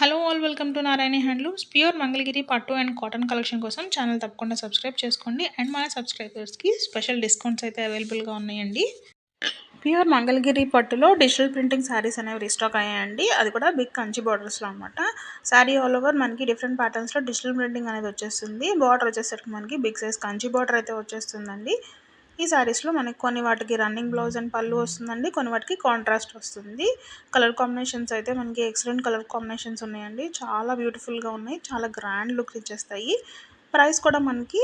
Hello all welcome to Narayana handlooms pure Mangalagiri పట్టు and cotton collection కోసం channel తప్పకుండా subscribe చేసుకోండి అండ్ మన సబ్స్క్రైబర్స్కి స్పెషల్ డిస్కౌంట్స్ అయితే అవైలబుల్గా ఉన్నాయండి. ప్యూర్ మంగళగిరి పట్టులో డిజిటల్ ప్రింటింగ్ శారీస్ అనేవి రీస్టాక్ అయ్యాయండి. అది కూడా బిగ్ కంచి బార్డర్స్లో అనమాట. శారీ ఆల్ ఓవర్ మనకి డిఫరెంట్ ప్యాటర్న్స్లో డిజిటల్ ప్రింటింగ్ అనేది వచ్చేస్తుంది. బార్డర్ వచ్చేసరికి మనకి బిగ్ సైజ్ కంచి బార్డర్ అయితే వచ్చేస్తుందండి. ఈ శారీస్లో మనకి కొన్ని వాటికి రన్నింగ్ బ్లౌజ్ అండ్ పళ్ళు వస్తుందండి, కొన్ని వాటికి కాంట్రాస్ట్ వస్తుంది. కలర్ కాంబినేషన్స్ అయితే మనకి ఎక్సలెంట్ కలర్ కాంబినేషన్స్ ఉన్నాయండి. చాలా బ్యూటిఫుల్గా ఉన్నాయి, చాలా గ్రాండ్ లుక్ ఇచ్చేస్తాయి. ప్రైస్ కూడా మనకి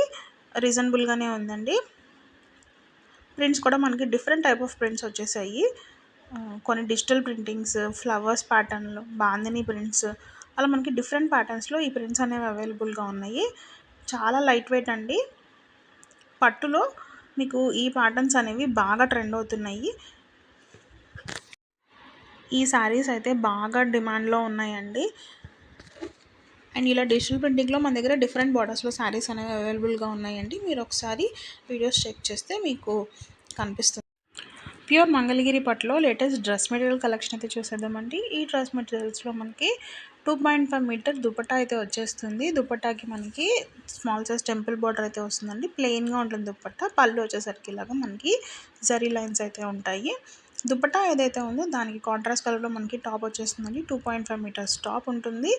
రీజనబుల్గానే ఉందండి. ప్రింట్స్ కూడా మనకి డిఫరెంట్ టైప్ ఆఫ్ ప్రింట్స్ వచ్చేసాయి. కొన్ని డిజిటల్ ప్రింటింగ్స్, ఫ్లవర్స్ ప్యాటర్న్లు, బాందిని ప్రింట్స్, అలా మనకి డిఫరెంట్ ప్యాటర్న్స్లో ఈ ప్రింట్స్ అనేవి అవైలబుల్గా ఉన్నాయి. చాలా లైట్ వెయిట్ అండి. పట్టులో మీకు ఈ ప్యాటర్న్స్ అనేవి బాగా ట్రెండ్ అవుతున్నాయి. ఈ శారీస్ అయితే బాగా డిమాండ్లో ఉన్నాయండి. అండ్ ఇలా డిజిటల్ ప్రింటింగ్లో మన దగ్గర డిఫరెంట్ బార్డర్స్లో శారీస్ అనేవి అవైలబుల్గా ఉన్నాయండి. మీరు ఒకసారి వీడియోస్ చెక్ చేస్తే మీకు కనిపిస్తుంది. ప్యూర్ మంగళగిరి పట్టులో లేటెస్ట్ డ్రెస్ మెటీరియల్ కలెక్షన్ అయితే చూసేద్దామండి. ఈ డ్రెస్ మెటీరియల్స్లో మనకి 2.5 మీటర్ దుపట్టా అయితే వచ్చేస్తుంది. దుపట్టాకి మనకి స్మాల్ సైజ్ టెంపుల్ బార్డర్ అయితే వస్తుందండి. ప్లెయిన్గా ఉంటుంది దుపట్టా. పళ్ళు వచ్చేసరికి ఇలాగా మనకి జరీ లైన్స్ అయితే ఉంటాయి. దుపట్టా ఏదైతే ఉందో దానికి కాంట్రాస్ట్ కలర్లో మనకి టాప్ వచ్చేస్తుందండి. 2.5 మీటర్స్ టాప్ ఉంటుంది.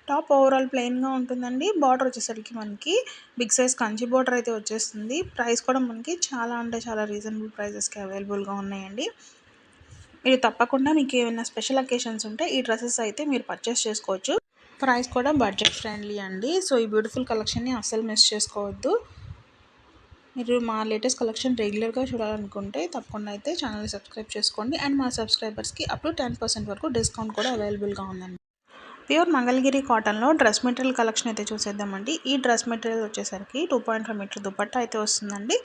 టాప్ ఓవరాల్ ప్లెయిన్గా ఉంటుందండి. బార్డర్ వచ్చేసరికి మనకి బిగ్ సైజ్ కంచి బార్డర్ అయితే వచ్చేస్తుంది. ప్రైస్ కూడా మనకి చాలా అంటే చాలా రీజనబుల్ ప్రైజెస్కి అవైలబుల్గా ఉన్నాయండి. మీరు తప్పకుండా మీకు ఏమైనా స్పెషల్ అకేషన్స్ ఉంటే ఈ డ్రెస్సెస్ అయితే మీరు పర్చేస్ చేసుకోవచ్చు. ప్రైస్ కూడా బడ్జెట్ ఫ్రెండ్లీ అండి. సో ఈ బ్యూటిఫుల్ కలెక్షన్ని అస్సలు మిస్ చేసుకోవద్దు. మీరు మా లేటెస్ట్ కలెక్షన్ రెగ్యులర్గా చూడాలనుకుంటే తప్పకుండా అయితే ఛానల్ని సబ్స్క్రైబ్ చేసుకోండి. అండ్ మా సబ్స్క్రైబర్స్కి అప్ టు 10% వరకు డిస్కౌంట్ కూడా అవైలబుల్గా ఉందండి. ప్యూర్ మంగళగిరి కాటన్లో డ్రెస్ మెటీరియల్ కలెక్షన్ అయితే చూసేద్దామండి. ఈ డ్రెస్ మెటీరియల్ వచ్చేసరికి 2.5 మీటర్ దుపట్టా అయితే వస్తుందండి.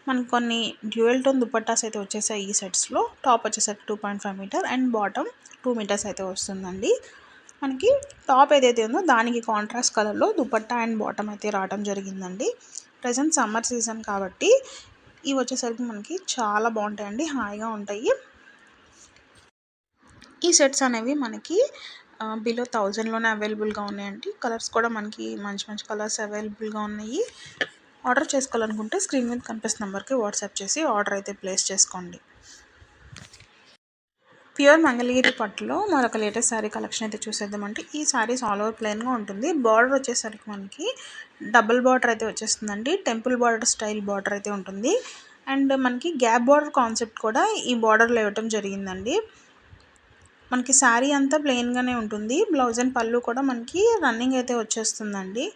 మనకు కొన్ని డ్యూయల్ టోన్ దుపట్టాస్ అయితే వచ్చేసాయి ఈ సెట్స్లో. టాప్ వచ్చేసరికి 2.5 మీటర్ అండ్ బాటమ్ 2 మీటర్స్ అయితే వస్తుందండి. మనకి టాప్ ఏదైతే ఉందో దానికి కాంట్రాస్ట్ కలర్లో దుపట్టా అండ్ బాటమ్ అయితే రావడం జరిగిందండి. ప్రజెంట్ సమ్మర్ సీజన్ కాబట్టి ఇవి వచ్చేసరికి మనకి చాలా బాగుంటాయండి, హాయిగా ఉంటాయి. ఈ సెట్స్ అనేవి మనకి బిలో 1000లోనే అవైలబుల్గా ఉన్నాయండి. కలర్స్ కూడా మనకి మంచి మంచి కలర్స్ అవైలబుల్గా ఉన్నాయి. ఆర్డర్ చేసుకోవాలనుకుంటే స్క్రీన్ మీద కనిపిస్తున్న నెంబర్కి వాట్సాప్ చేసి ఆర్డర్ అయితే ప్లేస్ చేసుకోండి. ప్యూర్ మంగళగిరి పట్టులో మరొక లేటెస్ట్ శారీ కలెక్షన్ అయితే చూసేద్దామంటే ఈ శారీస్ ఆల్ ఓవర్ ప్లెయిన్గా ఉంటుంది. బార్డర్ వచ్చేసరికి మనకి డబుల్ బార్డర్ అయితే వచ్చేస్తుందండి. టెంపుల్ బార్డర్ స్టైల్ బార్డర్ అయితే ఉంటుంది. అండ్ మనకి గ్యాప్ బార్డర్ కాన్సెప్ట్ కూడా ఈ బార్డర్లో ఇవ్వటం జరిగిందండి. మనకి శారీ అంతా ప్లెయిన్గానే ఉంటుంది. బ్లౌజ్ అండ్ పళ్ళు కూడా మనకి రన్నింగ్ అయితే వచ్చేస్తుందండి.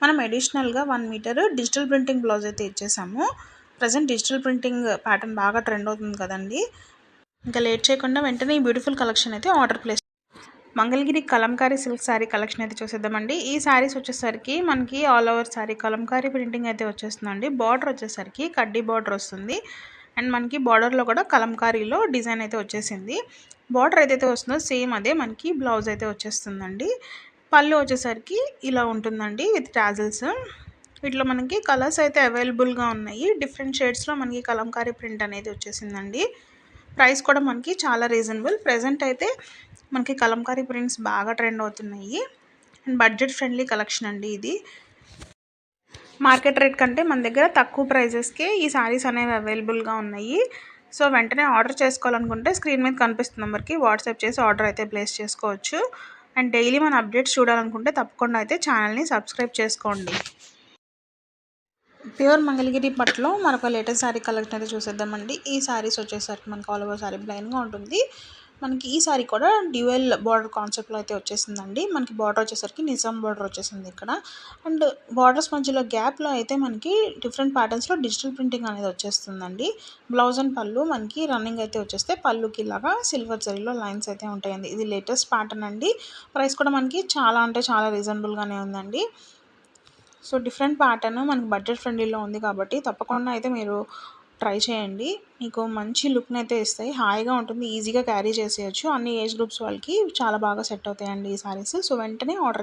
మనం అడిషనల్గా 1 మీటర్ డిజిటల్ ప్రింటింగ్ బ్లౌజ్ అయితే ఇచ్చేసాము. ప్రజెంట్ డిజిటల్ ప్రింటింగ్ ప్యాటర్న్ బాగా ట్రెండ్ అవుతుంది కదండి. ఇంకా లేట్ చేయకుండా వెంటనే ఈ బ్యూటిఫుల్ కలెక్షన్ అయితే order place. Mangalagiri Kalamkari silk sari collection అయితే చూసేద్దామండి. ఈ శారీస్ వచ్చేసరికి మనకి all over sari Kalamkari printing అయితే వచ్చేస్తుందండి. బార్డర్ వచ్చేసరికి కడ్డీ బార్డర్ వస్తుంది. అండ్ మనకి బార్డర్లో కూడా కలంకారీలో డిజైన్ అయితే వచ్చేసింది. బార్డర్ ఏదైతే వస్తుందో సేమ్ అదే మనకి బ్లౌజ్ అయితే వచ్చేస్తుందండి. పళ్ళు వచ్చేసరికి ఇలా ఉంటుందండి విత్ టాజిల్స్. వీటిలో మనకి కలర్స్ అయితే అవైలబుల్గా ఉన్నాయి. డిఫరెంట్ షేడ్స్లో మనకి కలంకారీ ప్రింట్ అనేది వచ్చేసిందండి. ప్రైస్ కూడా మనకి చాలా రీజనబుల్. ప్రజెంట్ అయితే మనకి కలంకారీ ప్రింట్స్ బాగా ట్రెండ్ అవుతున్నాయి. అండ్ బడ్జెట్ ఫ్రెండ్లీ కలెక్షన్ అండి ఇది. మార్కెట్ రేట్ కంటే మన దగ్గర తక్కువ ప్రైజెస్కే ఈ శారీస్ అనేవి అవైలబుల్గా ఉన్నాయి. సో వెంటనే ఆర్డర్ చేసుకోవాలనుకుంటే స్క్రీన్ మీద కనిపిస్తున్న నెంబర్కి వాట్సాప్ చేసి ఆర్డర్ అయితే ప్లేస్ చేసుకోవచ్చు. అండ్ డైలీ మన అప్డేట్స్ చూడాలనుకుంటే తప్పకుండా అయితే ఛానల్ని సబ్స్క్రైబ్ చేసుకోండి. ప్యూర్ మంగళగిరి పట్టులో మరొక లేటెస్ట్ శారీ కలెక్షన్ అయితే చూసేద్దామండి. ఈ శారీస్ వచ్చేసరికి మనకి ఆల్ ఓవర్ శారీ ప్లెయిన్గా ఉంటుంది. మనకి ఈ శారీ కూడా డ్యూయల్ బార్డర్ కాన్సెప్ట్లో అయితే వచ్చేసిందండి. మనకి బార్డర్ వచ్చేసరికి నిజాం బార్డర్ వచ్చేసింది ఇక్కడ. అండ్ బార్డర్స్ మధ్యలో గ్యాప్లో అయితే మనకి డిఫరెంట్ ప్యాటర్న్స్లో డిజిటల్ ప్రింటింగ్ అనేది వచ్చేస్తుందండి. బ్లౌజ్ అండ్ పళ్ళు మనకి రన్నింగ్ అయితే వచ్చేస్తే పళ్ళుకి ఇలాగా సిల్వర్ జరీలో లైన్స్ అయితే ఉంటాయండి. ఇది లేటెస్ట్ ప్యాటర్న్ అండి. ప్రైస్ కూడా మనకి చాలా అంటే చాలా రీజనబుల్గానే ఉందండి. సో డిఫరెంట్ ప్యాటర్న్ మనకి బడ్జెట్ ఫ్రెండ్లీలో ఉంది కాబట్టి తప్పకుండా అయితే మీరు ట్రై చేయండి. మీకు మంచి లుక్ని అయితే ఇస్తాయి, హాయిగా ఉంటుంది, ఈజీగా క్యారీ చేసేయచ్చు. అన్ని ఏజ్ గ్రూప్స్ వాళ్ళకి చాలా బాగా సెట్ అవుతాయండి ఈ శారీస్. సో వెంటనే ఆర్డర్